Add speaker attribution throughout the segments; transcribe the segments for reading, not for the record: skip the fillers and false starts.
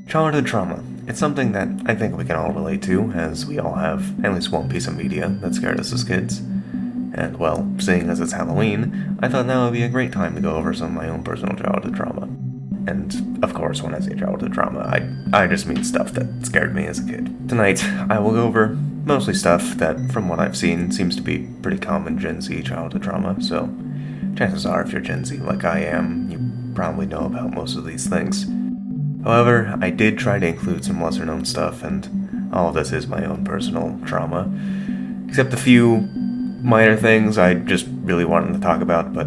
Speaker 1: Childhood trauma. It's something that I think we can all relate to, as we all have at least one piece of media that scared us as kids. And, well, seeing as it's Halloween, I thought now would be a great time to go over some of my own personal childhood trauma. And, of course, when I say childhood trauma, I just mean stuff that scared me as a kid. Tonight, I will go over mostly stuff that, from what I've seen, seems to be pretty common Gen Z childhood trauma, so chances are if you're Gen Z like I am, you probably know about most of these things. However, I did try to include some lesser-known stuff, and all of this is my own personal trauma, except a few minor things I just really wanted to talk about, but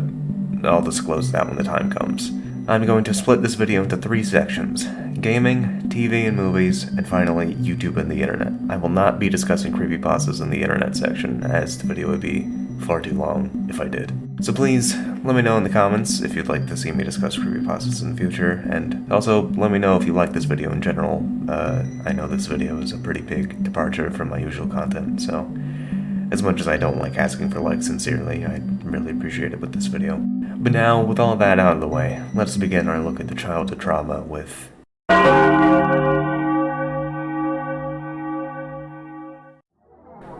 Speaker 1: I'll disclose that when the time comes. I'm going to split this video into 3 sections: gaming, TV and movies, and finally, YouTube and the internet. I will not be discussing creepypastas in the internet section, as the video would be far too long if I did. So please, let me know in the comments if you'd like to see me discuss creepypastas in the future, and also let me know if you like this video in general. I know this video is a pretty big departure from my usual content, so as much as I don't like asking for likes sincerely, I'd really appreciate it with this video. But now, with all that out of the way, let us begin our look at the childhood trauma with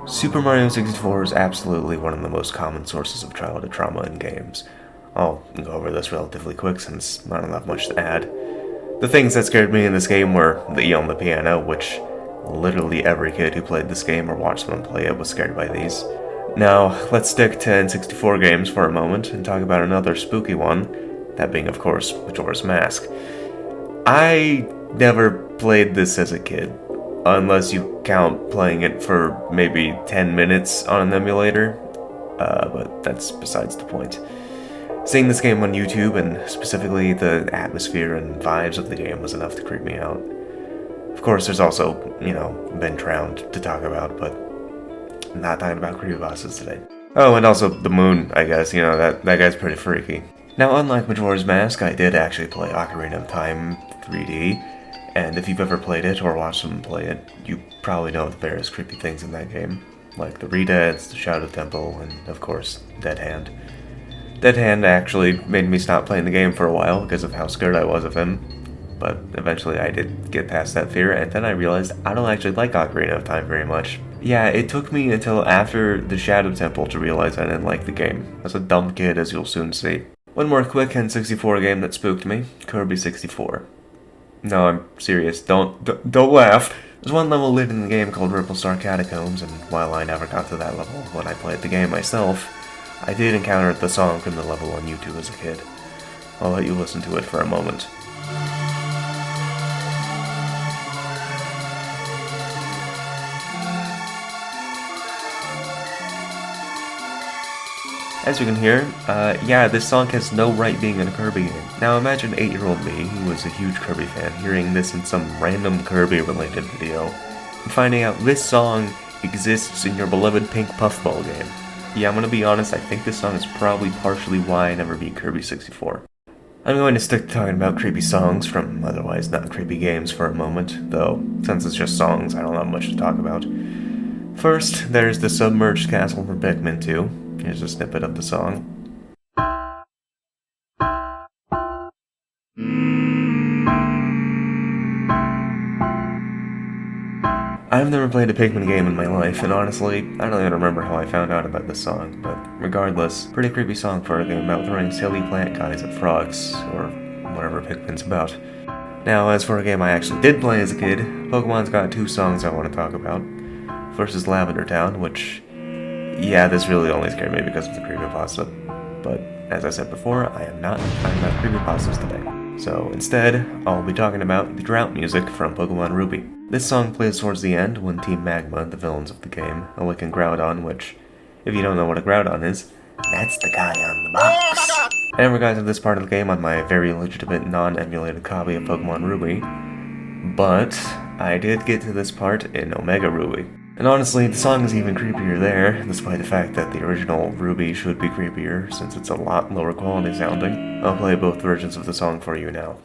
Speaker 1: Super Mario 64 is absolutely one of the most common sources of childhood trauma in games. I'll go over this relatively quick since I don't have much to add. The things that scared me in this game were the E on the piano, which literally every kid who played this game or watched someone play it was scared by these. Now, let's stick to N64 games for a moment and talk about another spooky one, that being, of course, Majora's Mask. I never played this as a kid, unless you count playing it for maybe 10 minutes on an emulator, but that's besides the point. Seeing this game on YouTube, and specifically the atmosphere and vibes of the game, was enough to creep me out. Of course, there's also, Ben Tround to talk about, but I'm not talking about creepypastas today. Oh, and also the moon, I guess, that guy's pretty freaky. Now, unlike Majora's Mask, I did actually play Ocarina of Time 3D, and if you've ever played it or watched someone play it, you probably know the various creepy things in that game, like the Redeads, the Shadow Temple, and, of course, Dead Hand. Dead Hand actually made me stop playing the game for a while because of how scared I was of him, but eventually I did get past that fear, and then I realized I don't actually like Ocarina of Time very much. Yeah, it took me until after the Shadow Temple to realize I didn't like the game. As a dumb kid, as you'll soon see. One more quick N64 game that spooked me, Kirby 64. No, I'm serious, don't laugh. There's one level lit in the game called Ripple Star Catacombs, and while I never got to that level when I played the game myself, I did encounter the song from the level on YouTube as a kid. I'll let you listen to it for a moment. As you can hear, yeah, this song has no right being in a Kirby game. Now imagine 8-year-old me, who was a huge Kirby fan, hearing this in some random Kirby-related video, and finding out this song exists in your beloved Pink Puffball game. Yeah, I'm gonna be honest, I think this song is probably partially why I never beat Kirby 64. I'm going to stick to talking about creepy songs from otherwise not creepy games for a moment, though since it's just songs, I don't have much to talk about. First, there's the Submerged Castle from Pikmin 2. Here's a snippet of the song. I've never played a Pikmin game in my life, and honestly, I don't even remember how I found out about this song, but regardless, pretty creepy song for a game about throwing silly plant guys at frogs, or whatever Pikmin's about. Now, as for a game I actually did play as a kid, Pokemon's got 2 songs I want to talk about. First is Lavender Town, which, yeah, this really only scared me because of the creepypasta, but as I said before, I am not talking about creepypastas today. So instead, I'll be talking about the drought music from Pokemon Ruby. This song plays towards the end when Team Magma, the villains of the game, awaken Groudon, which, if you don't know what a Groudon is, that's the guy on the box. I never got to this part of the game on my very legitimate non-emulated copy of Pokemon Ruby, but I did get to this part in Omega Ruby. And honestly, the song is even creepier there, despite the fact that the original Ruby should be creepier, since it's a lot lower quality sounding. I'll play both versions of the song for you now.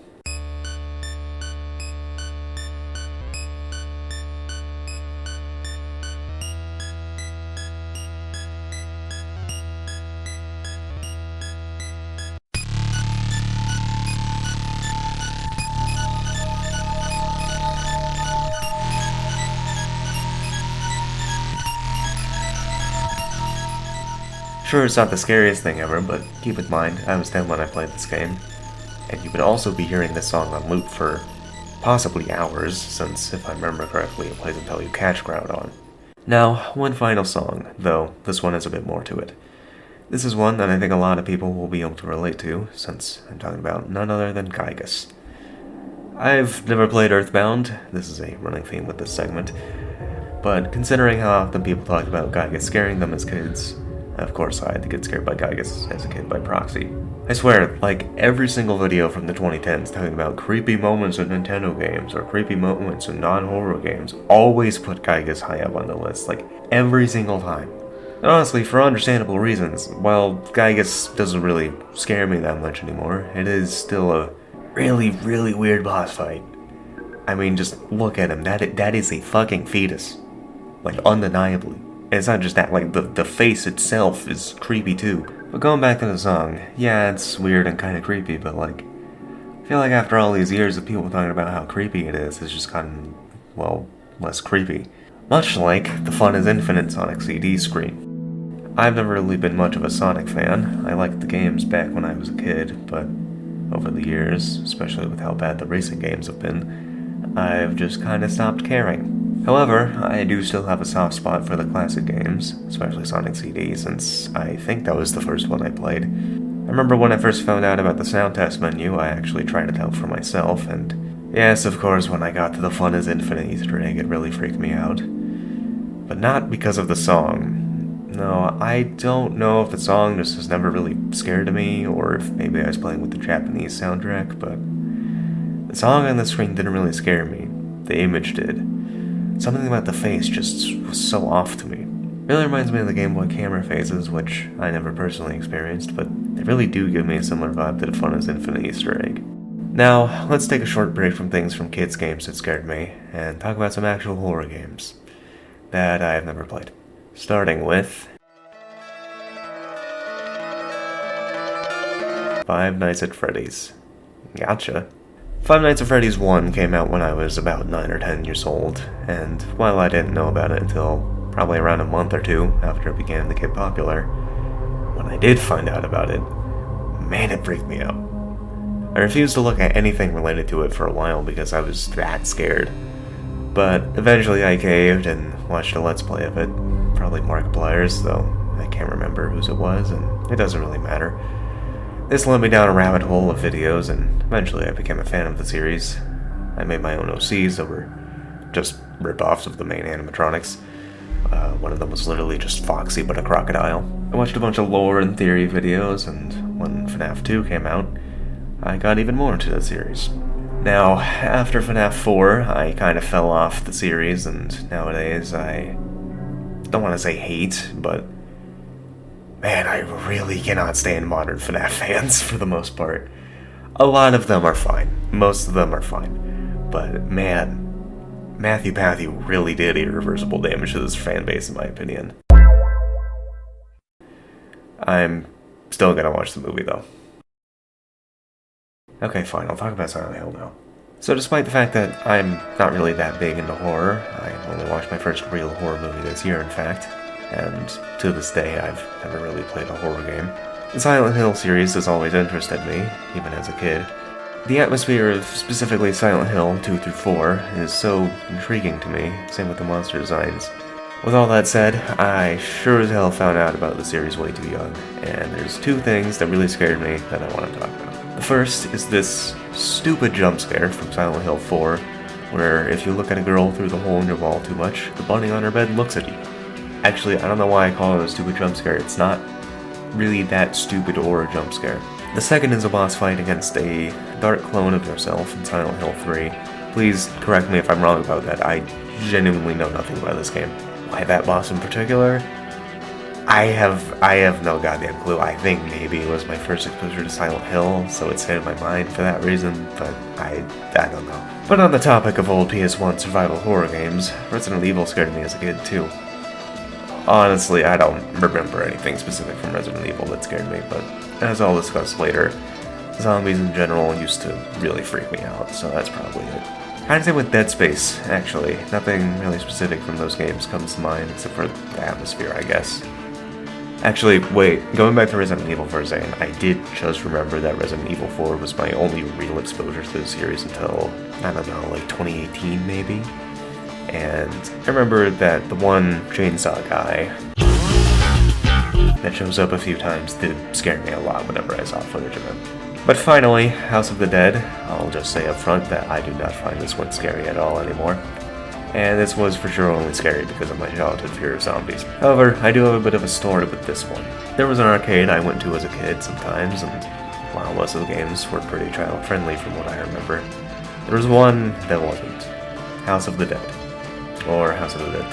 Speaker 1: Sure, it's not the scariest thing ever, but keep in mind, I was 10 when I played this game, and you would also be hearing this song on loop for possibly hours, since, if I remember correctly, it plays until you catch ground on. Now, one final song, though this one has a bit more to it. This is one that I think a lot of people will be able to relate to, since I'm talking about none other than Gygas. I've never played Earthbound, this is a running theme with this segment, but considering how often people talk about Gygas scaring them as kids, of course I had to get scared by Gygas as a kid by proxy. I swear, like every single video from the 2010s talking about creepy moments in Nintendo games or creepy moments in non-horror games always put Gygas high up on the list, like every single time. And honestly, for understandable reasons, while Gygas doesn't really scare me that much anymore, it is still a really, really weird boss fight. I mean, just look at him, that is a fucking fetus. Like, undeniably. And it's not just that, like, the face itself is creepy too. But going back to the song, yeah, it's weird and kind of creepy, but like, I feel like after all these years of people talking about how creepy it is, it's just gotten, well, less creepy. Much like the Fun is Infinite Sonic CD screen. I've never really been much of a Sonic fan. I liked the games back when I was a kid, but over the years, especially with how bad the racing games have been, I've just kind of stopped caring. However, I do still have a soft spot for the classic games, especially Sonic CD, since I think that was the first one I played. I remember when I first found out about the sound test menu, I actually tried it out for myself, and yes, of course, when I got to the Fun is Infinite Easter egg, it really freaked me out. But not because of the song. No, I don't know if the song just has never really scared me, or if maybe I was playing with the Japanese soundtrack, but the song on the screen didn't really scare me. The image did. Something about the face just was so off to me. It really reminds me of the Game Boy camera phases, which I never personally experienced, but they really do give me a similar vibe to the Fun is Infinite Easter egg. Now, let's take a short break from things from kids' games that scared me, and talk about some actual horror games that I have never played. Starting with Five Nights at Freddy's. Gotcha. Five Nights at Freddy's 1 came out when I was about 9 or 10 years old, and while I didn't know about it until probably around a month or two after it began to get popular, when I did find out about it, man, it freaked me out. I refused to look at anything related to it for a while because I was that scared. But eventually I caved and watched a Let's Play of it, probably Markiplier's, though I can't remember whose it was, and it doesn't really matter. This led me down a rabbit hole of videos, and eventually I became a fan of the series. I made my own OCs that were just rip-offs of the main animatronics. One of them was literally just Foxy but a crocodile. I watched a bunch of lore and theory videos, and when FNAF 2 came out, I got even more into the series. Now, after FNAF 4, I kind of fell off the series, and nowadays I don't want to say hate, but man, I really cannot stand modern FNAF fans for the most part. A lot of them are fine. Most of them are fine. But man, Matthew Pathy really did irreversible damage to this fan base in my opinion. I'm still gonna watch the movie though. Okay, fine, I'll talk about Silent Hill now. So despite the fact that I'm not really that big into horror, I only watched my first real horror movie this year in fact, and to this day I've never really played a horror game. The Silent Hill series has always interested me, even as a kid. The atmosphere of specifically Silent Hill 2 through 4 is so intriguing to me, same with the monster designs. With all that said, I sure as hell found out about the series way too young, and there's two things that really scared me that I want to talk about. The first is this stupid jump scare from Silent Hill 4, where if you look at a girl through the hole in your wall too much, the bunny on her bed looks at you. Actually, I don't know why I call it a stupid jump scare. It's not really that stupid or a jump scare. The second is a boss fight against a dark clone of yourself in Silent Hill 3. Please correct me if I'm wrong about that. I genuinely know nothing about this game. Why that boss in particular? I have no goddamn clue. I think maybe it was my first exposure to Silent Hill, so it stayed in my mind for that reason, but I don't know. But on the topic of old PS1 survival horror games, Resident Evil scared me as a kid too. Honestly, I don't remember anything specific from Resident Evil that scared me, but as I'll discuss later, zombies in general used to really freak me out, so that's probably it. Kinda same with Dead Space, actually. Nothing really specific from those games comes to mind except for the atmosphere, I guess. Actually, wait, going back to Resident Evil for a second, I did just remember that Resident Evil 4 was my only real exposure to the series until, I don't know, like 2018 maybe? And I remember that the one chainsaw guy that shows up a few times did scare me a lot whenever I saw footage of him. But finally, House of the Dead, I'll just say up front that I do not find this one scary at all anymore. And this was for sure only scary because of my childhood fear of zombies. However, I do have a bit of a story with this one. There was an arcade I went to as a kid sometimes, and while most of the games were pretty child-friendly from what I remember, there was one that wasn't. House of the Dead. Or House of the Dead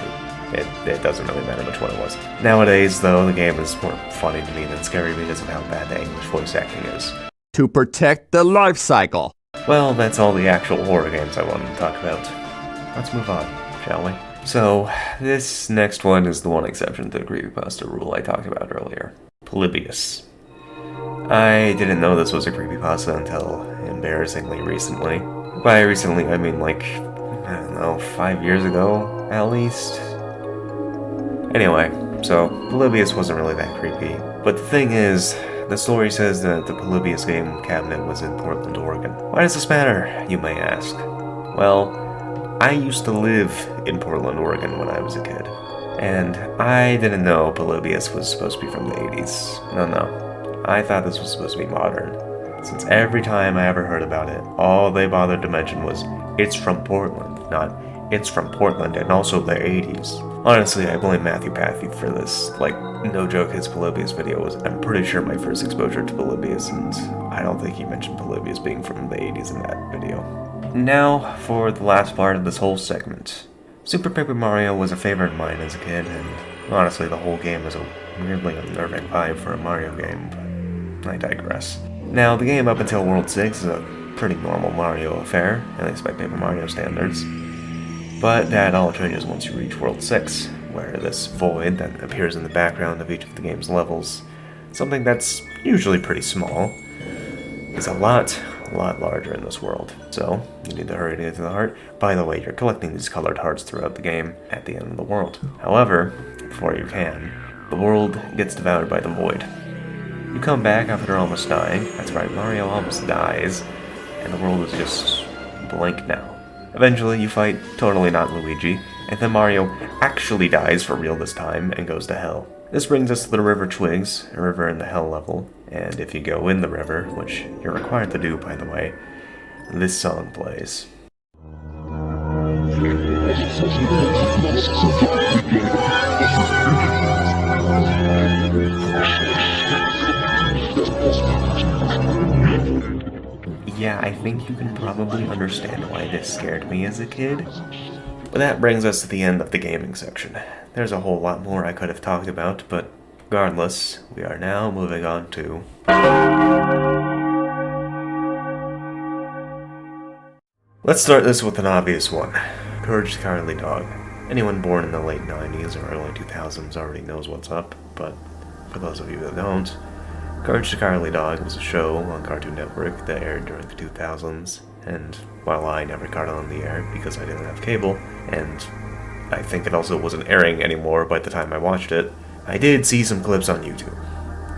Speaker 1: 2. It doesn't really matter which one it was. Nowadays, though, the game is more funny to me than scary because of how bad the English voice acting is.
Speaker 2: To protect the life cycle.
Speaker 1: Well, that's all the actual horror games I wanted to talk about. Let's move on, shall we? So, this next one is the one exception to the creepypasta rule I talked about earlier. Polybius. I didn't know this was a creepypasta until embarrassingly recently. By recently, I mean like, I don't know, 5 years ago, at least? Anyway, so, Polybius wasn't really that creepy. But the thing is, the story says that the Polybius game cabinet was in Portland, Oregon. Why does this matter, you may ask? Well, I used to live in Portland, Oregon when I was a kid, and I didn't know Polybius was supposed to be from the 80s. No. I thought this was supposed to be modern, since every time I ever heard about it, all they bothered to mention was, it's from Portland, not, it's from Portland and also the 80s. Honestly, I blame Matthew Pathy for this. Like, no joke, his Polybius video was, I'm pretty sure, my first exposure to Polybius, and I don't think he mentioned Polybius being from the 80s in that video. Now, for the last part of this whole segment. Super Paper Mario was a favorite of mine as a kid, and honestly the whole game is a weirdly unnerving vibe for a Mario game, but I digress. Now, the game up until World 6 is a pretty normal Mario affair, at least by Paper Mario standards. But that all changes once you reach World 6, where this void that appears in the background of each of the game's levels, something that's usually pretty small, is a lot larger in this world. So, you need to hurry to get to the heart. By the way, you're collecting these colored hearts throughout the game at the end of the world. However, before you can, the world gets devoured by the void. You come back after almost dying. That's right, Mario almost dies, and the world is just blank now. Eventually, you fight totally not Luigi, and then Mario actually dies for real this time and goes to hell. This brings us to the River Twigs, a river in the hell level, and if you go in the river, which you're required to do by the way, this song plays. Yeah, I think you can probably understand why this scared me as a kid. But that brings us to the end of the gaming section. There's a whole lot more I could have talked about, but regardless, we are now moving on to... Let's start this with an obvious one. Courage the Cowardly Dog. Anyone born in the late 90s or early 2000s already knows what's up, but for those of you that don't, Courage the Cowardly Dog was a show on Cartoon Network that aired during the 2000s, and while I never got it on the air because I didn't have cable, and I think it also wasn't airing anymore by the time I watched it, I did see some clips on YouTube,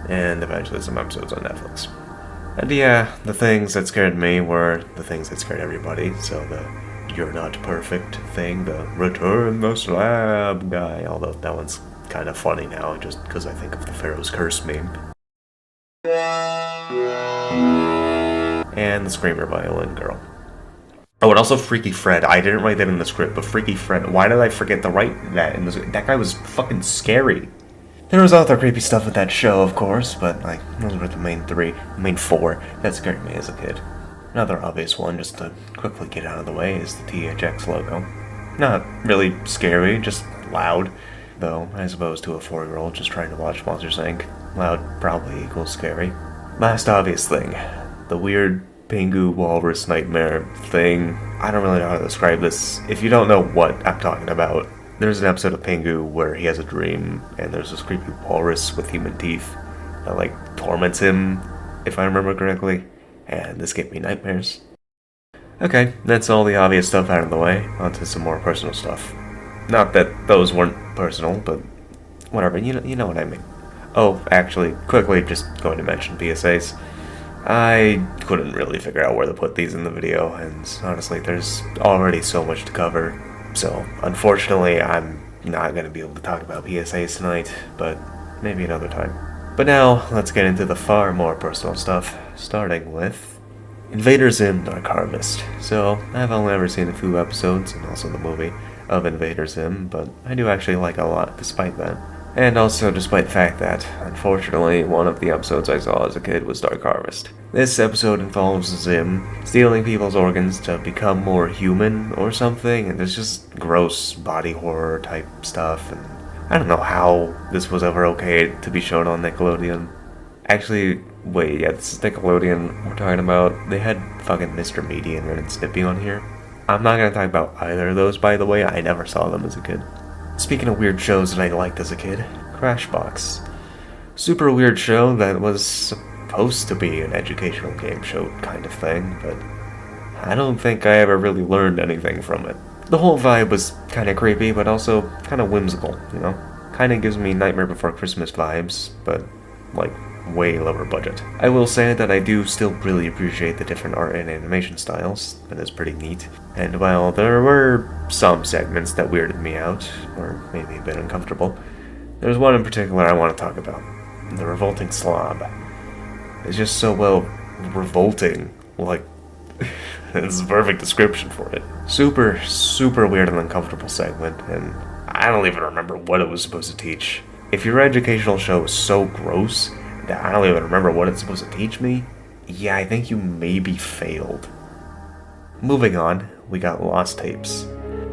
Speaker 1: and eventually some episodes on Netflix. And yeah, the things that scared me were the things that scared everybody, so the "you're not perfect" thing, the "return the slab" guy, although that one's kind of funny now just because I think of the Pharaoh's Curse meme. And the Screamer Violin Girl. Oh, and also Freaky Fred. I didn't write that in the script, but Freaky Fred. Why did I forget to write that in the script? That guy was fucking scary. There was other creepy stuff with that show, of course, but like those were the main four that scared me as a kid. Another obvious one, just to quickly get out of the way, is the THX logo. Not really scary, just loud. Though, I suppose to a 4-year-old just trying to watch Monsters Inc., loud probably equals scary. Last obvious thing, the weird Pingu Walrus Nightmare thing. I don't really know how to describe this. If you don't know what I'm talking about, there's an episode of Pingu where he has a dream, and there's this creepy walrus with human teeth that, like, torments him, if I remember correctly, and this gave me nightmares. Okay, that's all the obvious stuff out of the way, onto some more personal stuff. Not that those weren't personal, but whatever, you know what I mean. Oh, actually, quickly just going to mention PSAs. I couldn't really figure out where to put these in the video, and honestly, there's already so much to cover. So, unfortunately, I'm not going to be able to talk about PSAs tonight, but maybe another time. But now, let's get into the far more personal stuff, starting with Invader Zim Dark Harvest. So, I've only ever seen a few episodes, and also the movie, of Invader Zim, but I do actually like it a lot despite that. And also despite the fact that, unfortunately, one of the episodes I saw as a kid was Dark Harvest. This episode involves Zim stealing people's organs to become more human or something, and there's just gross body horror type stuff, and I don't know how this was ever okay to be shown on Nickelodeon. Actually, wait, yeah, this is Nickelodeon we're talking about. They had fucking Mr. Meaty and Ren and Stimpy on here. I'm not gonna talk about either of those, by the way. I never saw them as a kid. Speaking of weird shows that I liked as a kid, Crashbox. Super weird show that was supposed to be an educational game show kind of thing, but I don't think I ever really learned anything from it. The whole vibe was kind of creepy, but also kind of whimsical, you know? Kind of gives me Nightmare Before Christmas vibes, but like way lower budget. I will say that I do still really appreciate the different art and animation styles. That is pretty neat. And while there were some segments that weirded me out, or made me a bit uncomfortable, there's one in particular I want to talk about. The Revolting Slob. It's just so well revolting, like it's a perfect description for it. Super, super weird and uncomfortable segment, and I don't even remember what it was supposed to teach. If your educational show is so gross that I don't even remember what it's supposed to teach me, yeah, I think you maybe failed. Moving on, we got Lost Tapes.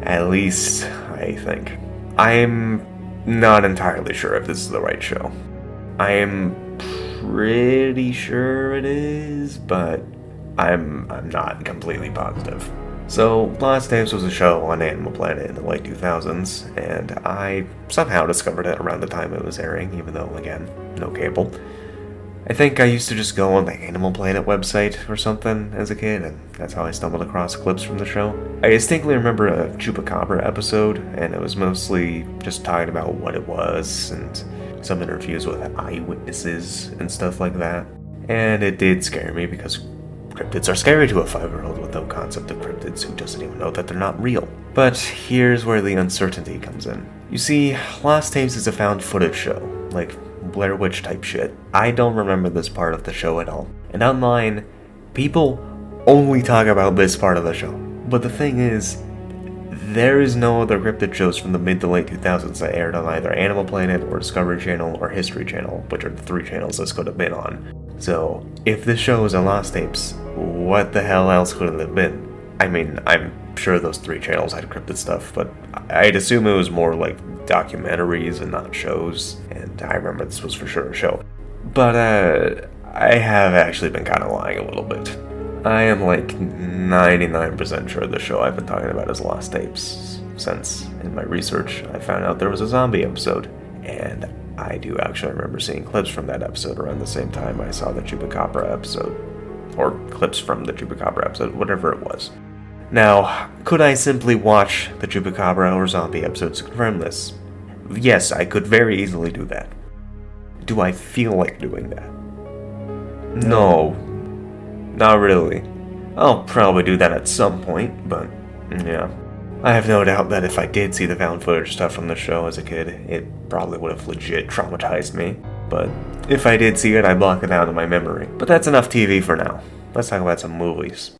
Speaker 1: At least, I think. I'm not entirely sure if this is the right show. I am pretty sure it is, but I'm not completely positive. So, Lost Tapes was a show on Animal Planet in the late 2000s, and I somehow discovered it around the time it was airing, even though, again, no cable. I think I used to just go on the Animal Planet website or something as a kid, and that's how I stumbled across clips from the show. I distinctly remember a Chupacabra episode, and it was mostly just talking about what it was, and some interviews with eyewitnesses and stuff like that. And it did scare me because cryptids are scary to a 5-year-old with no concept of cryptids who doesn't even know that they're not real. But here's where the uncertainty comes in. You see, Lost Tapes is a found footage show, like Blair Witch type shit. I don't remember this part of the show at all. And online, people only talk about this part of the show. But the thing is, there is no other cryptid shows from the mid to late 2000s that aired on either Animal Planet or Discovery Channel or History Channel, which are the 3 channels this could have been on. So, if this show was on Lost Tapes, what the hell else could it have been? I mean, I'm sure those 3 channels had cryptid stuff, but I'd assume it was more like documentaries and not shows, and I remember this was for sure a show. But, I have actually been kind of lying a little bit. I am like 99% sure the show I've been talking about is Lost Tapes, since in my research I found out there was a zombie episode, and I do actually remember seeing clips from that episode around the same time I saw the Chupacabra episode. Or clips from the Chupacabra episode, whatever it was. Now, could I simply watch the Chupacabra or zombie episodes to confirm this? Yes, I could very easily do that. Do I feel like doing that? No. Not really. I'll probably do that at some point, but yeah. I have no doubt that if I did see the found footage stuff from the show as a kid, it probably would have legit traumatized me. But if I did see it, I'd block it out of my memory. But that's enough TV for now. Let's talk about some movies.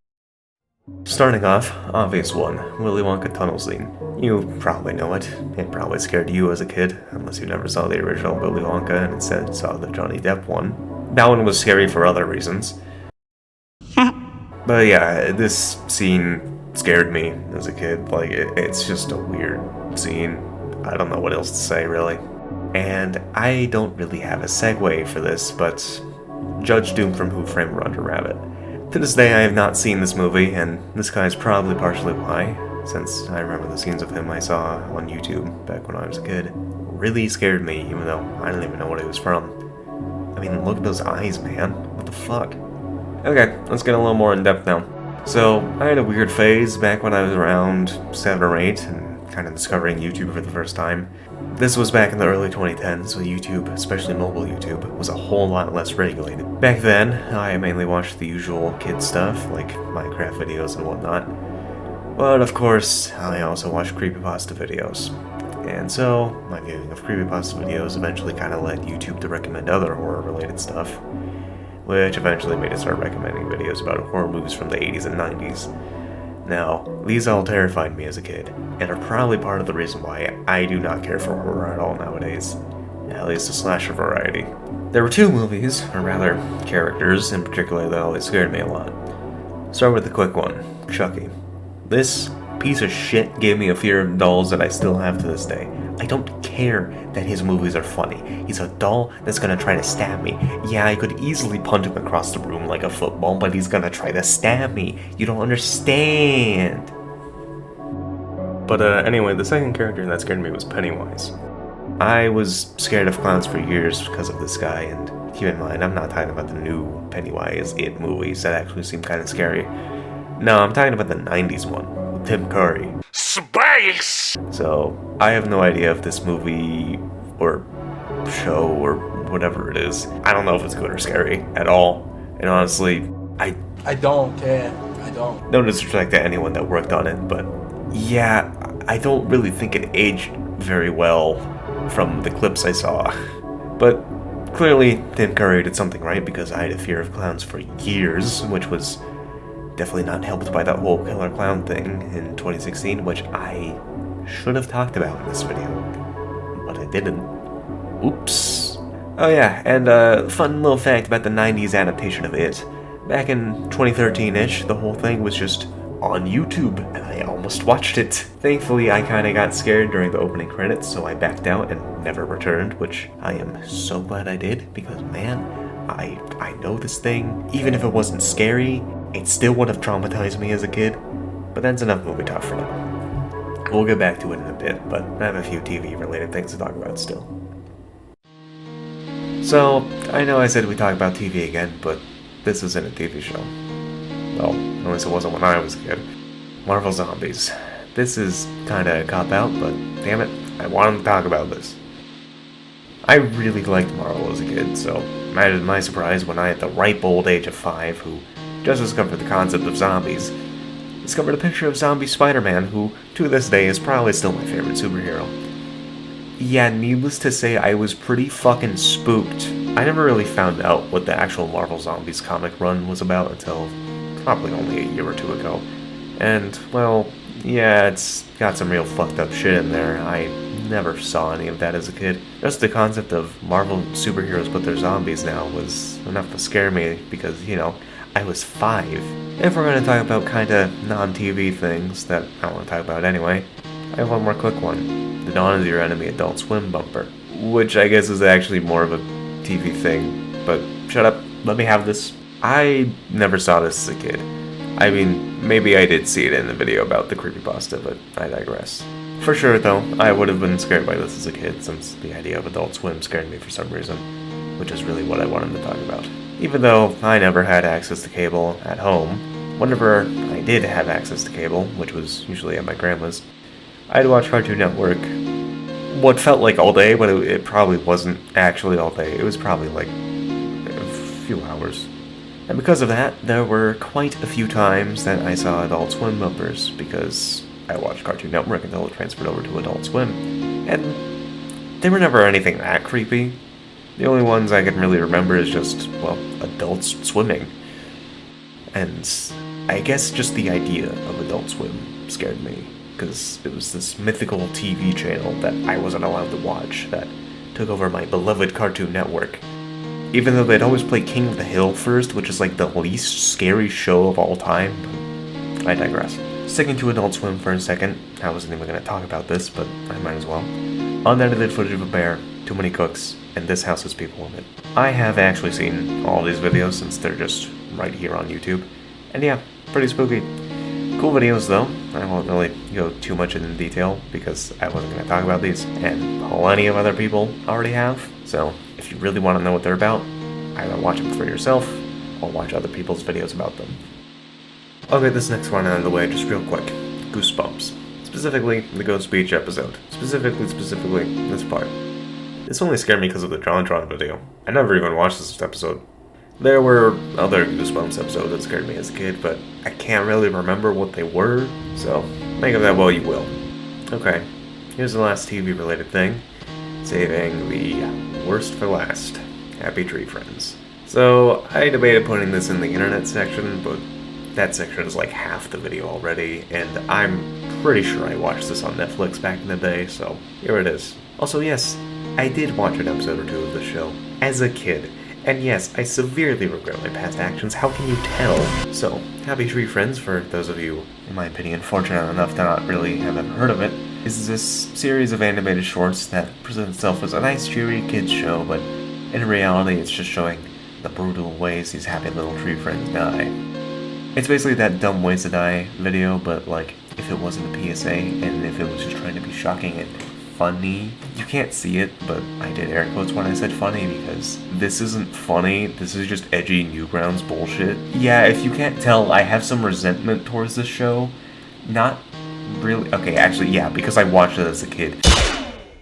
Speaker 1: Starting off, obvious one, Willy Wonka tunnel scene. You probably know it. It probably scared you as a kid, unless you never saw the original Willy Wonka and instead saw the Johnny Depp one. That one was scary for other reasons. But yeah, this scene scared me as a kid. Like, it's just a weird scene. I don't know what else to say, really. And I don't really have a segue for this, but Judge Doom from Who Framed Roger Rabbit. To this day, I have not seen this movie, and this guy is probably partially why, since I remember the scenes of him I saw on YouTube back when I was a kid. Really scared me, even though I don't even know what he was from. I mean, look at those eyes, man. What the fuck? Okay, let's get a little more in depth now. So, I had a weird phase back when I was around 7 or 8, and kind of discovering YouTube for the first time. This was back in the early 2010s, when YouTube, especially mobile YouTube, was a whole lot less regulated. Back then, I mainly watched the usual kid stuff, like Minecraft videos and whatnot. But of course, I also watched creepypasta videos. And so, my viewing of creepypasta videos eventually kind of led YouTube to recommend other horror-related stuff, which eventually made it start recommending videos about horror movies from the 80s and 90s. Now, these all terrified me as a kid, and are probably part of the reason why I do not care for horror at all nowadays, at least the slasher variety. There were two movies, or rather, characters in particular, that always scared me a lot. Start with the quick one, Chucky. This piece of shit gave me a fear of dolls that I still have to this day. I don't care that his movies are funny. He's a doll that's gonna try to stab me. Yeah, I could easily punch him across the room like a football, but he's gonna try to stab me. You don't understand. But anyway, the second character that scared me was Pennywise. I was scared of clowns for years because of this guy, and keep in mind, I'm not talking about the new Pennywise It movies that actually seem kind of scary. No, I'm talking about the 90s one, with Tim Curry. Space! So, I have no idea if this movie, or show, or whatever it is, I don't know if it's good or scary at all. And honestly, I
Speaker 3: don't care. I don't.
Speaker 1: No disrespect to anyone that worked on it, but yeah, I don't really think it aged very well from the clips I saw. But clearly, Tim Curry did something right, because I had a fear of clowns for years, which was definitely not helped by that whole killer clown thing in 2016, which I should have talked about in this video, but I didn't. Oops. Oh yeah, and a fun little fact about the 90s adaptation of It. Back in 2013-ish, the whole thing was just on YouTube, and I almost watched it. Thankfully, I kinda got scared during the opening credits, so I backed out and never returned, which I am so glad I did, because man, I know this thing, even if it wasn't scary, it still would have traumatized me as a kid. But that's enough movie talk for now. We'll get back to it in a bit, but I have a few TV-related things to talk about still. So, I know I said we talk about TV again, but this isn't a TV show. Well, at least it wasn't when I was a kid. Marvel Zombies. This is kinda a cop-out, but damn it, I wanted to talk about this. I really liked Marvel as a kid, so imagine my surprise when I, at the ripe old age of 5, who just discovered the concept of zombies, discovered a picture of zombie Spider-Man, who, to this day, is probably still my favorite superhero. Yeah, needless to say, I was pretty fucking spooked. I never really found out what the actual Marvel Zombies comic run was about until probably only a year or two ago. And, well, yeah, it's got some real fucked up shit in there. I never saw any of that as a kid. Just the concept of Marvel superheroes with their zombies now was enough to scare me because, you know, I was 5. If we're gonna talk about kinda non-TV things that I want to talk about anyway, I have one more quick one. The Dawn is Your Enemy Adult Swim bumper. Which I guess is actually more of a TV thing, but shut up, let me have this. I never saw this as a kid. I mean, maybe I did see it in the video about the creepypasta, but I digress. For sure though, I would have been scared by this as a kid, since the idea of Adult Swim scared me for some reason, which is really what I wanted to talk about. Even though I never had access to cable at home, whenever I did have access to cable, which was usually at my grandma's, I'd watch Cartoon Network what felt like all day, but it probably wasn't actually all day. It was probably like a few hours. And because of that, there were quite a few times that I saw Adult Swim bumpers, because I watched Cartoon Network until it transferred over to Adult Swim. And they were never anything that creepy. The only ones I can really remember is just, well, adults swimming. And I guess just the idea of Adult Swim scared me, because it was this mythical TV channel that I wasn't allowed to watch that took over my beloved Cartoon Network. Even though they'd always play King of the Hill first, which is like the least scary show of all time, but I digress. Sticking to Adult Swim for a second, I wasn't even going to talk about this, but I might as well. Unedited footage of a bear, too many cooks, and this house has people in it. I have actually seen all these videos since they're just right here on YouTube, and yeah, pretty spooky. Cool videos though. I won't really go too much into detail because I wasn't going to talk about these, and plenty of other people already have. So if you really want to know what they're about, either watch them for yourself or watch other people's videos about them. Okay, this next one out of the way just real quick. Goosebumps. Specifically, the Ghost Beach episode. Specifically, this part. This only scared me because of the JonTron video. I never even watched this episode. There were other Goosebumps episodes that scared me as a kid, but I can't really remember what they were, so think of that while you will. Okay, here's the last TV-related thing. Saving the worst for last. Happy Tree Friends. So, I debated putting this in the internet section, but that section is like half the video already, and I'm pretty sure I watched this on Netflix back in the day, so here it is. Also, yes, I did watch an episode or two of the show as a kid. And yes, I severely regret my past actions, how can you tell? So, Happy Tree Friends, for those of you, in my opinion, fortunate enough to not really have ever heard of it, is this series of animated shorts that presents itself as a nice, cheery kids show, but in reality it's just showing the brutal ways these happy little tree friends die. It's basically that dumb ways to die video, but like, if it wasn't a PSA, and if it was just trying to be shocking and funny. You can't see it, but I did air quotes when I said funny because this isn't funny, this is just edgy Newgrounds bullshit. Yeah, if you can't tell, I have some resentment towards this show. Not really, okay, actually, yeah, because I watched it as a kid.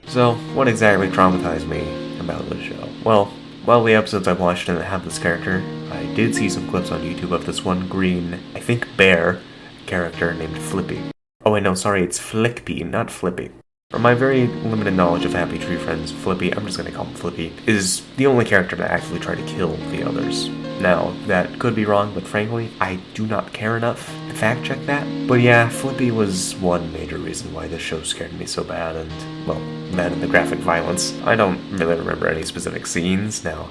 Speaker 1: So, what exactly traumatized me about this show? Well, while the episodes I watched didn't have this character, I did see some clips on YouTube of this one green, I think bear, character named Flippy. Oh wait, no, sorry, it's Flickpy, not Flippy. From my very limited knowledge of Happy Tree Friends, Flippy, I'm just gonna call him Flippy, is the only character to actually try to kill the others. Now, that could be wrong, but frankly, I do not care enough to fact check that. But yeah, Flippy was one major reason why this show scared me so bad, and, well, that and the graphic violence. I don't really remember any specific scenes. Now,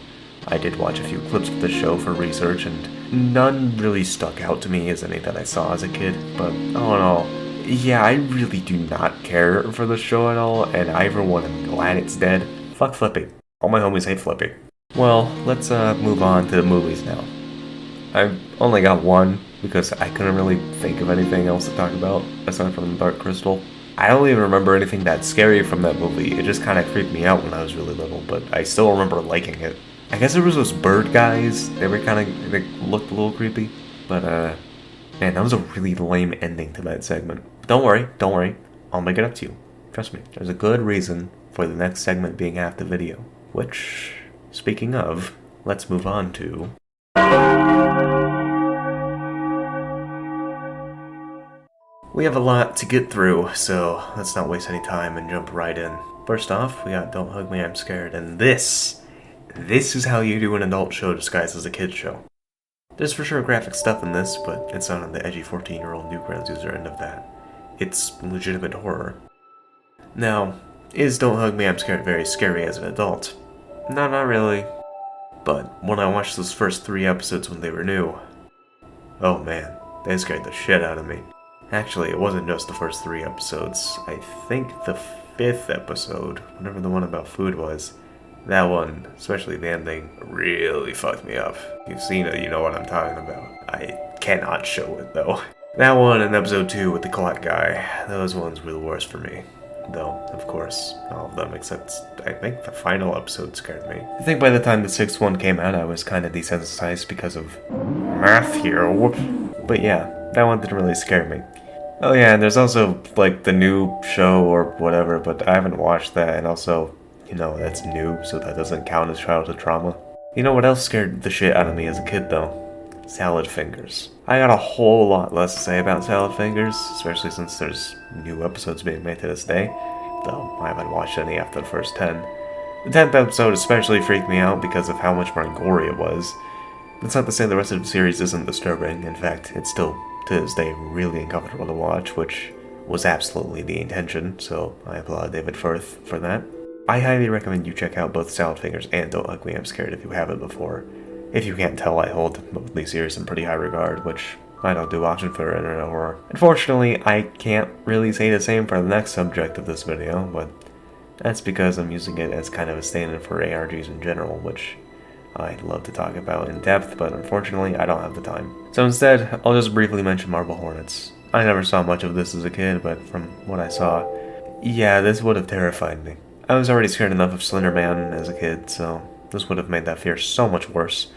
Speaker 1: I did watch a few clips of the show for research, and none really stuck out to me as any that I saw as a kid, but all in all, yeah, I really do not care for the show at all, and I for one am glad it's dead. Fuck Flippy. All my homies hate Flippy. Well, let's move on to the movies now. I've only got one, because I couldn't really think of anything else to talk about, aside from Dark Crystal. I don't even remember anything that scary from that movie. It just kind of creeped me out when I was really little, but I still remember liking it. I guess there was those bird guys. They were they looked a little creepy, but man, that was a really lame ending to that segment. Don't worry, I'll make it up to you. Trust me, there's a good reason for the next segment being half the video. Which, speaking of, let's move on to... We have a lot to get through, so let's not waste any time and jump right in. First off, we got Don't Hug Me, I'm Scared, and this is how you do an adult show disguised as a kid's show. There's for sure graphic stuff in this, but it's not on the edgy 14-year-old Newgrounds user end of that. It's legitimate horror. Now, is Don't Hug Me, I'm Scared very scary as an adult? No, not really. But when I watched those first 3 episodes when they were new, oh man, they scared the shit out of me. Actually, it wasn't just the first 3 episodes. I think the 5th episode, whatever the one about food was, that one, especially the ending, really fucked me up. If you've seen it, you know what I'm talking about. I cannot show it though. That one and episode 2 with the clock guy, those ones were the worst for me. Though, of course, all of them except, I think the final episode scared me. I think by the time the 6th one came out, I was kind of desensitized because of Matthew. But yeah, that one didn't really scare me. Oh yeah, and there's also, like, the new show or whatever, but I haven't watched that, and also, you know, that's new, so that doesn't count as childhood trauma. You know what else scared the shit out of me as a kid, though? Salad Fingers. I got a whole lot less to say about Salad Fingers, especially since there's new episodes being made to this day, though I haven't watched any after the first 10. The 10th episode especially freaked me out because of how much more gory it was. That's not to say the rest of the series isn't disturbing. In fact, it's still, to this day, really uncomfortable to watch, which was absolutely the intention, so I applaud David Firth for that. I highly recommend you check out both Salad Fingers and Don't Hug Me, I'm Scared if you haven't before. If you can't tell, I hold both these series in pretty high regard, which I don't do often for internet horror. Unfortunately, I can't really say the same for the next subject of this video, but that's because I'm using it as kind of a stand-in for ARGs in general, which I'd love to talk about in depth, but unfortunately I don't have the time. So instead, I'll just briefly mention Marble Hornets. I never saw much of this as a kid, but from what I saw, yeah, this would have terrified me. I was already scared enough of Slender Man as a kid, so this would have made that fear so much worse.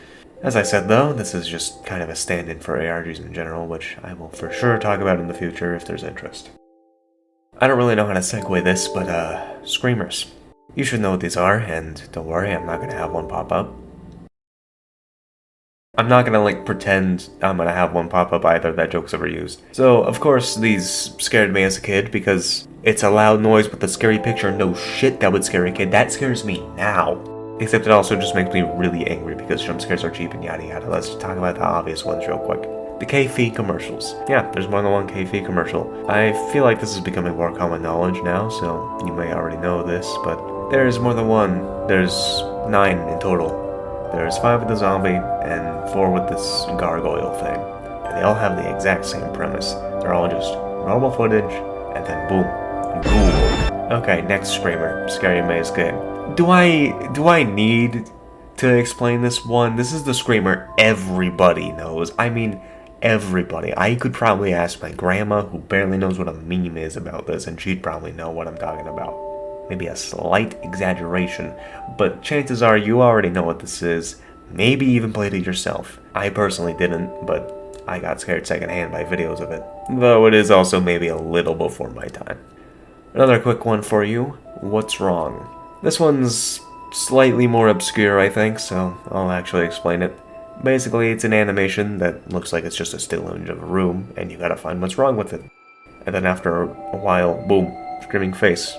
Speaker 1: As I said though, this is just kind of a stand-in for ARGs in general, which I will for sure talk about in the future if there's interest. I don't really know how to segue this, but screamers. You should know what these are, and don't worry, I'm not gonna have one pop up. I'm not gonna like pretend I'm gonna have one pop up either, that joke's overused. So, of course, these scared me as a kid because it's a loud noise with a scary picture. No shit, that would scare a kid. That scares me now. Except it also just makes me really angry because jump scares are cheap and yada yada. Let's talk about the obvious ones real quick. The K-Fee commercials. Yeah, there's more than one K-Fee commercial. I feel like this is becoming more common knowledge now, so you may already know this, but there's more than one. There's 9 in total. There's 5 with the zombie, and 4 with this gargoyle thing. And they all have the exact same premise. They're all just normal footage, and then boom, ghoul. Okay, next screamer, Scary Maze game. Do I need to explain this one? This is the screamer everybody knows. I mean, everybody. I could probably ask my grandma, who barely knows what a meme is about this, and she'd probably know what I'm talking about. Maybe a slight exaggeration, but chances are you already know what this is, maybe even played it yourself. I personally didn't, but I got scared secondhand by videos of it, though it is also maybe a little before my time. Another quick one for you, what's wrong? This one's slightly more obscure, I think, so I'll actually explain it. Basically, it's an animation that looks like it's just a still image of a room, and you gotta find what's wrong with it. And then after a while, boom, screaming face.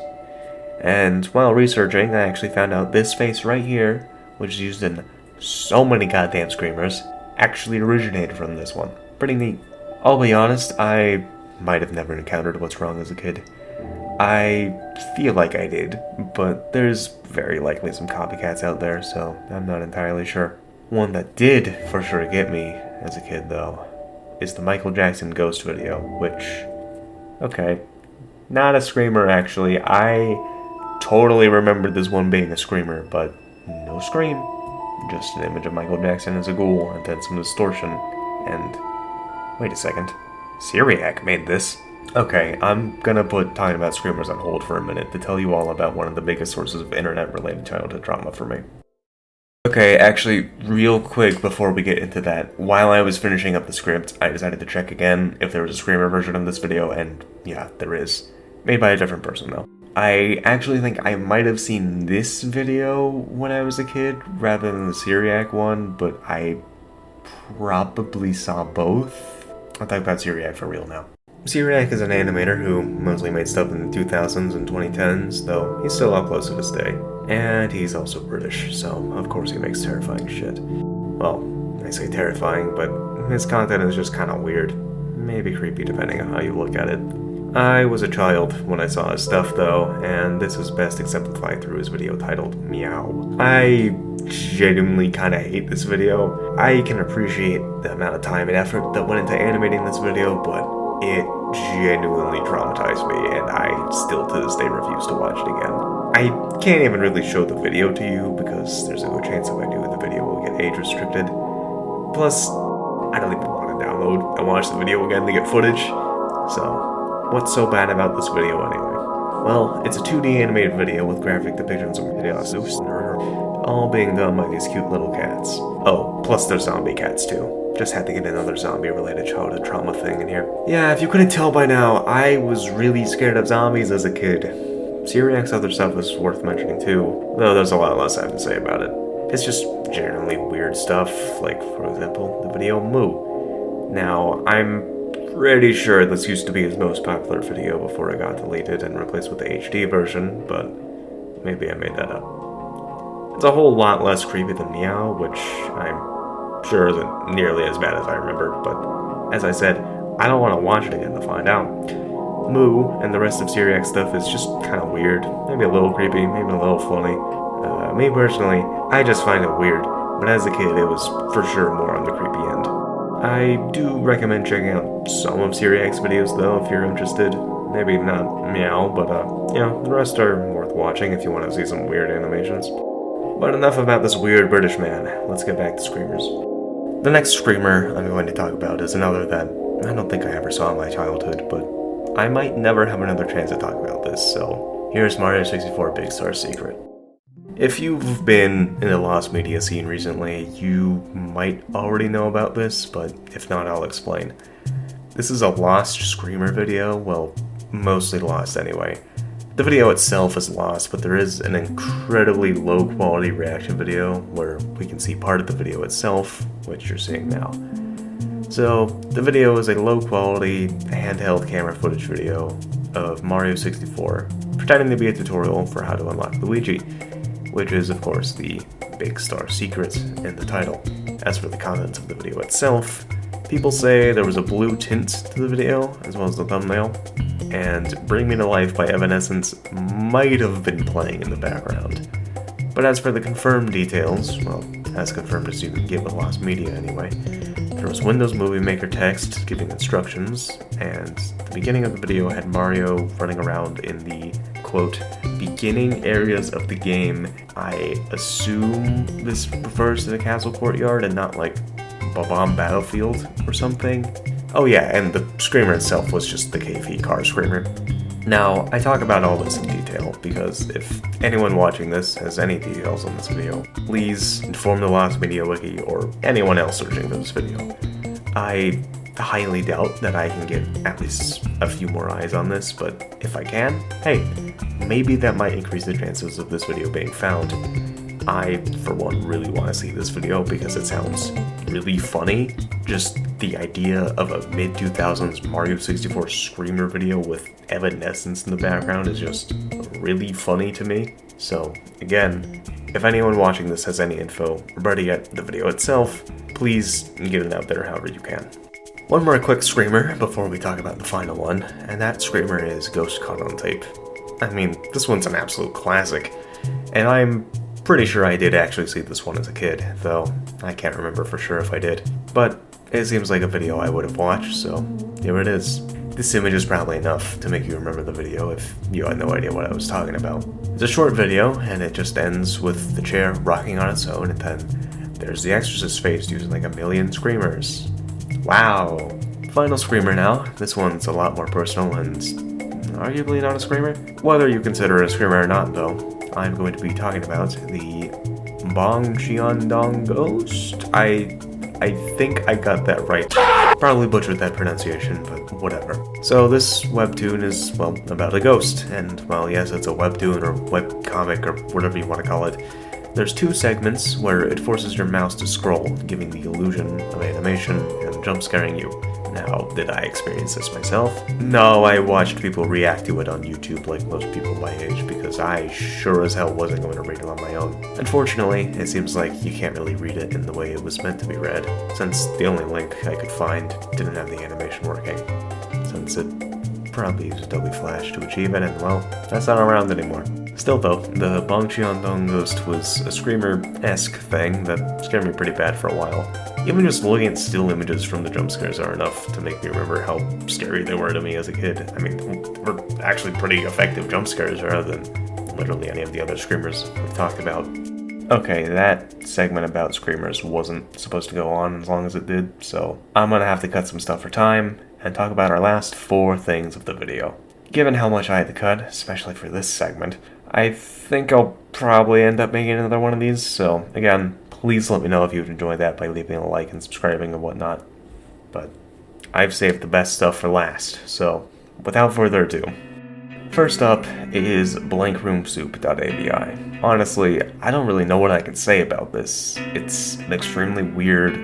Speaker 1: And while researching, I actually found out this face right here, which is used in so many goddamn screamers, actually originated from this one. Pretty neat. I'll be honest, I might have never encountered what's wrong as a kid. I feel like I did, but there's very likely some copycats out there, so I'm not entirely sure. One that did for sure get me as a kid, though, is the Michael Jackson Ghost video, which, okay, not a screamer actually. I totally remembered this one being a screamer, but no scream. Just an image of Michael Jackson as a ghoul, and then some distortion, and... wait a second. Syriac made this. Okay, I'm gonna put talking about screamers on hold for a minute to tell you all about one of the biggest sources of internet-related childhood trauma for me. Okay, actually, real quick before we get into that, while I was finishing up the script, I decided to check again if there was a screamer version of this video, and yeah, there is. Made by a different person, though. I actually think I might have seen this video when I was a kid, rather than the Syriac one, but I probably saw both. I'll talk about Syriac for real now. Syriac is an animator who mostly made stuff in the 2000s and 2010s, though he's still uploads to this day. And he's also British, so of course he makes terrifying shit. Well, I say terrifying, but his content is just kinda weird. Maybe creepy depending on how you look at it. I was a child when I saw his stuff though, and this is best exemplified through his video titled Meow. I genuinely kinda hate this video. I can appreciate the amount of time and effort that went into animating this video, but it genuinely traumatized me, and I still to this day refuse to watch it again. I can't even really show the video to you because there's a good chance if I do, the video will get age restricted. Plus, I don't even want to download and watch the video again to get footage, so what's so bad about this video anyway? Well, it's a 2D animated video with graphic depictions of chaos, all being done by these cute little cats. Oh, plus there's zombie cats too. Just had to get another zombie-related childhood trauma thing in here. Yeah, if you couldn't tell by now, I was really scared of zombies as a kid. Syriac's other stuff is worth mentioning too, though there's a lot less I have to say about it. It's just generally weird stuff, like, for example, the video Moo. Now, I'm pretty sure this used to be his most popular video before it got deleted and replaced with the HD version, but maybe I made that up. It's a whole lot less creepy than Meow, which I'm sure isn't nearly as bad as I remember, but as I said, I don't want to watch it again to find out. Moo and the rest of Syriac's stuff is just kind of weird, maybe a little creepy, maybe a little funny. Me personally, I just find it weird, but as a kid it was for sure more on the creepy end. I do recommend checking out some of Syriac's videos though if you're interested. Maybe not Meow, but you know, the rest are worth watching if you want to see some weird animations. But enough about this weird British man, let's get back to screamers. The next screamer I'm going to talk about is another that I don't think I ever saw in my childhood, but I might never have another chance to talk about this, so here's Mario 64 Big Star's secret. If you've been in the lost media scene recently, you might already know about this, but if not, I'll explain. This is a lost screamer video, well, mostly lost anyway. The video itself is lost, but there is an incredibly low quality reaction video where we can see part of the video itself, which you're seeing now. So, the video is a low quality handheld camera footage video of Mario 64 pretending to be a tutorial for how to unlock Luigi, which is of course the big star secret in the title. As for the content of the video itself, people say there was a blue tint to the video, as well as the thumbnail, and Bring Me to Life by Evanescence might have been playing in the background. But as for the confirmed details, well, as confirmed as you can get with lost media anyway, there was Windows Movie Maker text giving instructions, and the beginning of the video had Mario running around in the, quote, beginning areas of the game. I assume this refers to the castle courtyard and not like Bob-omb Battlefield or something. Oh yeah, and the screamer itself was just the KV car screamer. Now, I talk about all this in detail because if anyone watching this has any details on this video, please inform the Lost Media Wiki or anyone else searching for this video. I highly doubt that I can get at least a few more eyes on this, but if I can, hey, maybe that might increase the chances of this video being found. I, for one, really want to see this video because it sounds really funny. Just the idea of a mid-2000s Mario 64 screamer video with Evanescence in the background is just really funny to me. So, again, if anyone watching this has any info, or better yet, the video itself, please get it out there however you can. One more quick screamer before we talk about the final one, and that screamer is Ghost Caught on Tape. I mean, this one's an absolute classic, and I'm pretty sure I did actually see this one as a kid, though I can't remember for sure if I did. But it seems like a video I would have watched, so here it is. This image is probably enough to make you remember the video if you had no idea what I was talking about. It's a short video, and it just ends with the chair rocking on its own, and then there's the Exorcist face using like a million screamers. Wow. Final screamer now. This one's a lot more personal and arguably not a screamer. Whether you consider it a screamer or not, though, I'm going to be talking about the Bong Xiandong Ghost. I think I got that right. Probably butchered that pronunciation, but whatever. So this webtoon is, well, about a ghost, and, well, yes, it's a webtoon or webcomic or whatever you want to call it. There's two segments where it forces your mouse to scroll, giving the illusion of animation and jump scaring you. Now, did I experience this myself? No, I watched people react to it on YouTube like most people my age because I sure as hell wasn't going to read it on my own. Unfortunately, it seems like you can't really read it in the way it was meant to be read, since the only link I could find didn't have the animation working, since it probably used Adobe Flash to achieve it, and well, that's not around anymore. Still though, the Bong Xiandong Ghost was a screamer-esque thing that scared me pretty bad for a while. Even just looking at still images from the jump scares are enough to make me remember how scary they were to me as a kid. I mean, were actually pretty effective jump scares rather than literally any of the other screamers we've talked about. Okay, that segment about screamers wasn't supposed to go on as long as it did, so I'm gonna have to cut some stuff for time and talk about our last 4 things of the video. Given how much I had to cut, especially for this segment, I think I'll probably end up making another one of these, so again, please let me know if you'd enjoy that by leaving a like and subscribing and whatnot. But I've saved the best stuff for last, so without further ado. First up is blankroomsoup.avi. Honestly, I don't really know what I can say about this. It's an extremely weird,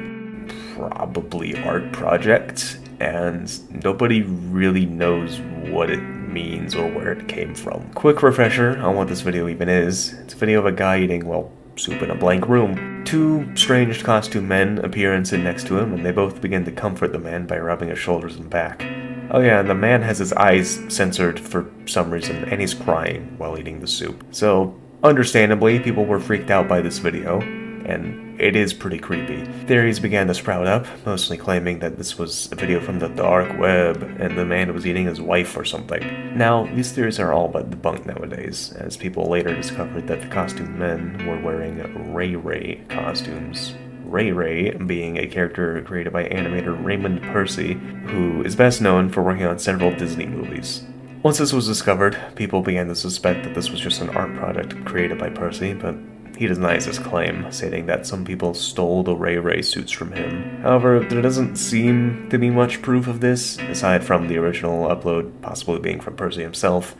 Speaker 1: probably art project, and nobody really knows what it means or where it came from. Quick refresher on what this video even is. It's a video of a guy eating, well, soup in a blank room. 2 strange costume men appear and sit next to him, and they both begin to comfort the man by rubbing his shoulders and back. Oh yeah, and the man has his eyes censored for some reason, and he's crying while eating the soup. So, understandably, people were freaked out by this video, and it is pretty creepy. Theories began to sprout up, mostly claiming that this was a video from the dark web, and the man was eating his wife or something. Now, these theories are all but debunked nowadays, as people later discovered that the costume men were wearing Ray costumes. Ray being a character created by animator Raymond Percy, who is best known for working on several Disney movies. Once this was discovered, people began to suspect that this was just an art product created by Percy, but he denies his claim, stating that some people stole the Ray Ray suits from him. However, there doesn't seem to be much proof of this, aside from the original upload possibly being from Percy himself,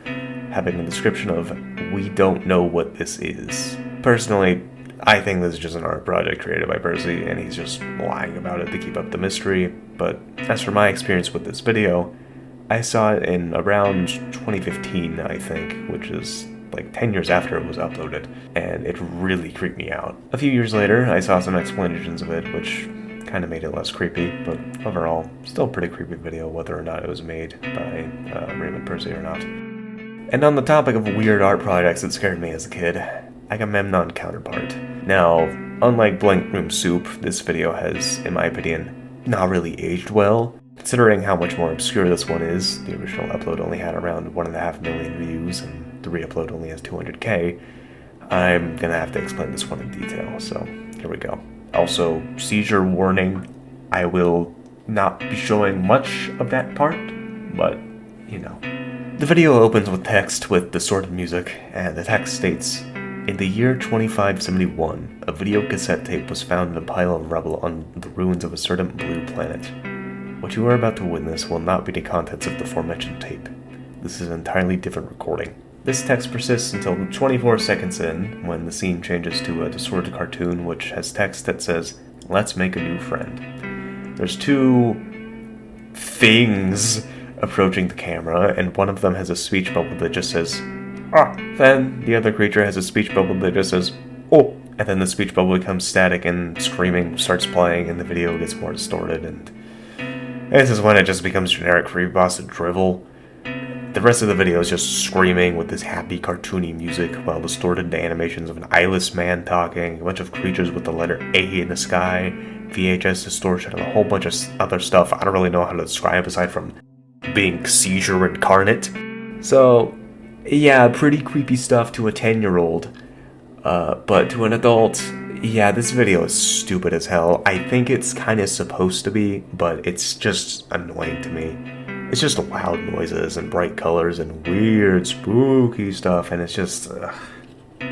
Speaker 1: having a description of, "We don't know what this is." Personally, I think this is just an art project created by Percy, and he's just lying about it to keep up the mystery, but as for my experience with this video, I saw it in around 2015, I think, which is like 10 years after it was uploaded, and it really creeped me out. A few years later, I saw some explanations of it, which kind of made it less creepy, but overall, still a pretty creepy video whether or not it was made by Raymond Percy or not. And on the topic of weird art projects that scared me as a kid, Agamemnon Counterpart. Now, unlike Blank Room Soup, this video has, in my opinion, not really aged well. Considering how much more obscure this one is, the original upload only had around 1.5 million views, and the re-upload only has 200k, I'm gonna have to explain this one in detail, so here we go. Also, seizure warning, I will not be showing much of that part, but, you know. The video opens with text with distorted music, and the text states, "In the year 2571, a video cassette tape was found in a pile of rubble on the ruins of a certain blue planet. What you are about to witness will not be the contents of the aforementioned tape. This is an entirely different recording." This text persists until 24 seconds in, when the scene changes to a distorted cartoon which has text that says, "Let's make a new friend." There's two things approaching the camera, and one of them has a speech bubble that just says, "Ah." Then the other creature has a speech bubble that just says, "Oh." And then the speech bubble becomes static and screaming starts playing and the video gets more distorted, and this is when it just becomes generic creepypasta drivel. The rest of the video is just screaming with this happy cartoony music while distorted animations of an eyeless man talking, a bunch of creatures with the letter A in the sky, VHS distortion, and a whole bunch of other stuff I don't really know how to describe aside from being seizure incarnate. So, yeah, pretty creepy stuff to a 10-year-old, but to an adult, yeah, this video is stupid as hell. I think it's kind of supposed to be, but it's just annoying to me. It's just loud noises and bright colors and weird, spooky stuff, and it's just,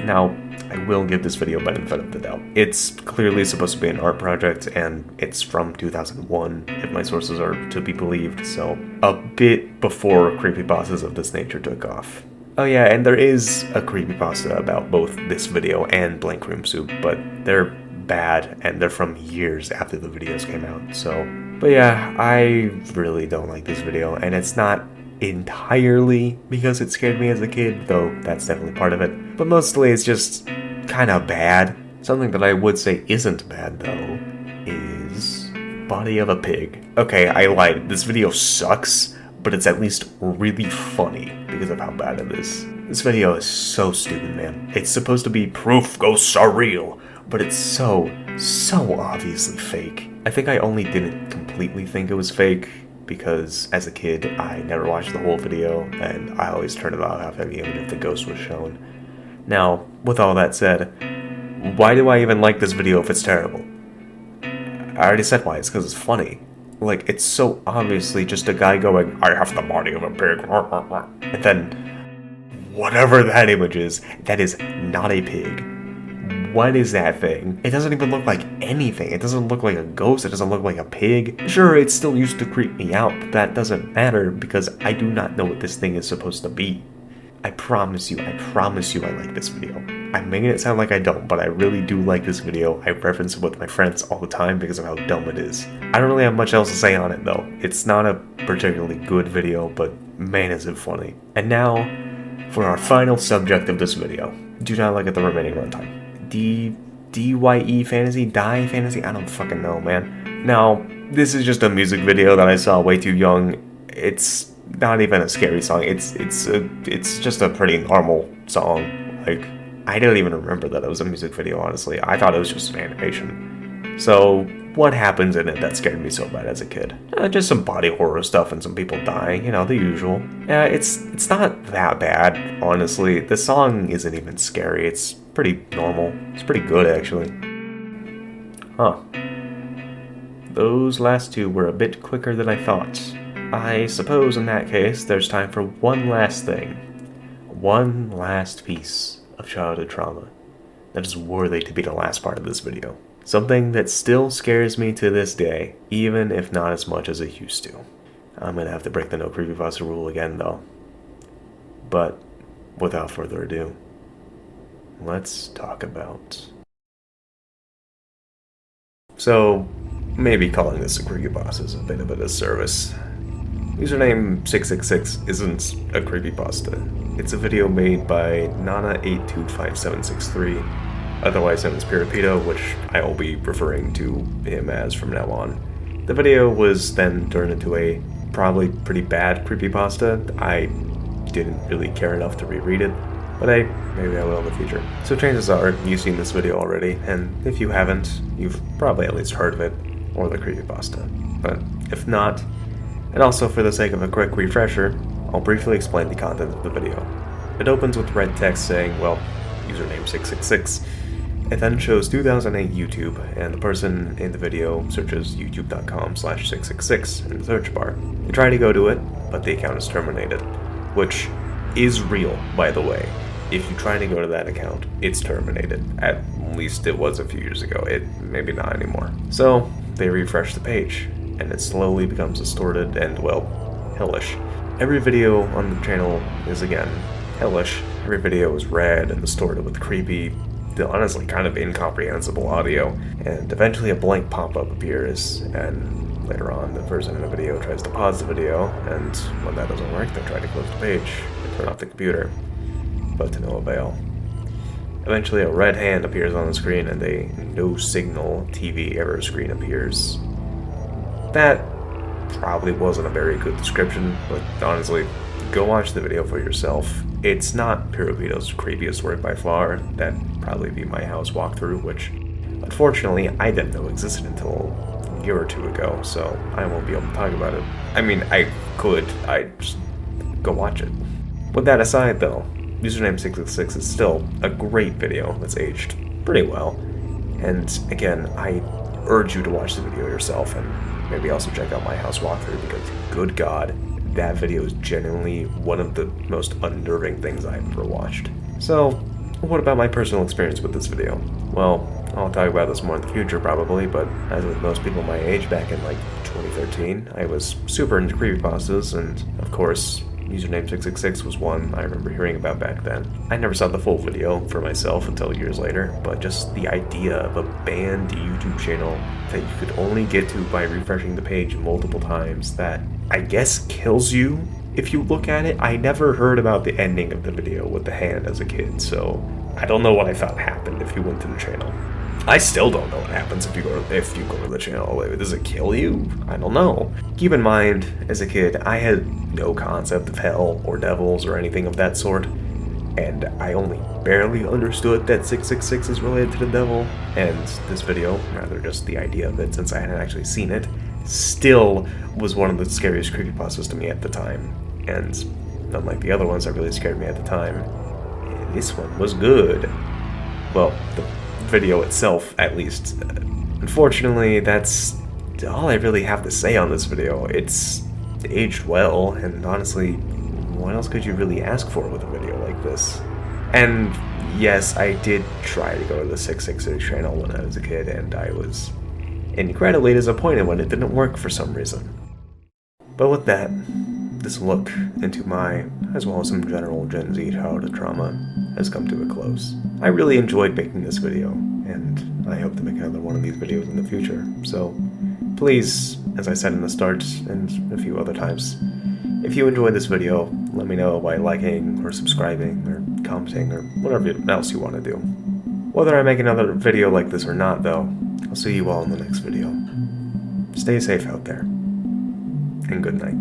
Speaker 1: Now, I will give this video benefit of the doubt. It's clearly supposed to be an art project, and it's from 2001, if my sources are to be believed, so a bit before creepypastas of this nature took off. Oh yeah, and there is a creepypasta about both this video and Blank Room Soup, but they're bad, and they're from years after the videos came out, so... But yeah, I really don't like this video, and it's not entirely because it scared me as a kid, though that's definitely part of it, but mostly it's just kinda bad. Something that I would say isn't bad, though, is Body of a Pig. Okay, I lied, this video sucks, but it's at least really funny because of how bad it is. This video is so stupid, man. It's supposed to be proof ghosts are real, but it's so obviously fake. I think I only didn't completely think it was fake because as a kid I never watched the whole video and I always turned it off after the image of the ghost was shown. Now, with all that said, why do I even like this video if it's terrible? I already said why, it's because it's funny. Like, it's so obviously just a guy going, "I have the body of a pig," and then whatever that image is, that is not a pig. What is that thing? It doesn't even look like anything. It doesn't look like a ghost. It doesn't look like a pig. Sure, it still used to creep me out, but that doesn't matter because I do not know what this thing is supposed to be. I promise you I like this video. I'm making it sound like I don't, but I really do like this video. I reference it with my friends all the time because of how dumb it is. I don't really have much else to say on it though. It's not a particularly good video, but man is it funny. And now, for our final subject of this video. Do not look at the remaining runtime. DYE Fantasy? Die Fantasy? I don't fucking know, man. Now, this is just a music video that I saw way too young. It's not even a scary song. It's just a pretty normal song. Like, I don't even remember that it was a music video, honestly. I thought it was just an animation. So, what happens in it that scared me so bad as a kid? Just some body horror stuff and some people dying, you know, the usual. Yeah, it's not that bad, honestly. The song isn't even scary. It's pretty normal. It's pretty good, actually. Huh. Those last two were a bit quicker than I thought. I suppose in that case, there's time for one last thing. One last piece of childhood trauma. that is worthy to be the last part of this video. Something that still scares me to this day, even if not as much as it used to. I'm gonna have to break the no creepypasta rule again though. But without further ado, let's talk about... So, maybe calling this a creepypasta is a bit of a disservice. Username 666 isn't a creepypasta. It's a video made by Nana825763, otherwise known as Pirapito, which I will be referring to him as from now on. The video was then turned into a probably pretty bad creepypasta. I didn't really care enough to reread it, but hey, maybe I will in the future. So chances are you've seen this video already, and if you haven't, you've probably at least heard of it, or the creepypasta. But if not, and also for the sake of a quick refresher, I'll briefly explain the content of the video. It opens with red text saying, well, username 666. It then shows 2008 YouTube, and the person in the video searches youtube.com/666 in the search bar. They try to go to it, but the account is terminated, which is real, by the way. If you try to go to that account, it's terminated. At least it was a few years ago. It maybe not anymore. So they refresh the page, and it slowly becomes distorted and, well, hellish. Every video on the channel is, again, hellish. Every video is red and distorted with creepy, honestly kind of incomprehensible audio, and eventually a blank pop-up appears, and later on the person in the video tries to pause the video, and when that doesn't work, they try to close the page and turn off the computer, but to no avail. Eventually a red hand appears on the screen and a no signal TV error screen appears. That probably wasn't a very good description, but honestly, go watch the video for yourself. It's not Pirapito's creepiest work by far. That'd probably be my house walkthrough, which unfortunately I didn't know existed until a year or two ago, so I won't be able to talk about it. I mean, I could, I'd just go watch it. With that aside though, username 666 is still a great video that's aged pretty well, and again, I urge you to watch the video yourself, and maybe also check out my house walkthrough, because good god, that video is genuinely one of the most unnerving things I've ever watched. So, what about my personal experience with this video? Well, I'll talk about this more in the future probably, but as with most people my age back in like 2013, I was super into creepypastas, and of course, username 666 was one I remember hearing about back then. I never saw the full video for myself until years later, but just the idea of a banned YouTube channel that you could only get to by refreshing the page multiple times, that I guess kills you if you look at it. I never heard about the ending of the video with the hand as a kid, so I don't know what I thought happened if you went to the channel. I still don't know what happens if you go to the channel. Does it kill you? I don't know. Keep in mind, as a kid, I had no concept of hell or devils or anything of that sort, and I only barely understood that 666 is related to the devil, and this video, rather just the idea of it since I hadn't actually seen it, still was one of the scariest creepypastas to me at the time. And unlike the other ones that really scared me at the time, this one was good. Well, the video itself, at least. Unfortunately, that's all I really have to say on this video. It's aged well, and honestly, what else could you really ask for with a video like this? And yes, I did try to go to the 666 channel when I was a kid, and I was incredibly disappointed when it didn't work for some reason. But with that, this look into my, as well as some general Gen Z childhood trauma, has come to a close. I really enjoyed making this video, and I hope to make another one of these videos in the future, so please, as I said in the start, and a few other times, if you enjoyed this video, let me know by liking, or subscribing, or commenting, or whatever else you want to do. Whether I make another video like this or not, though, I'll see you all in the next video. Stay safe out there, and good night.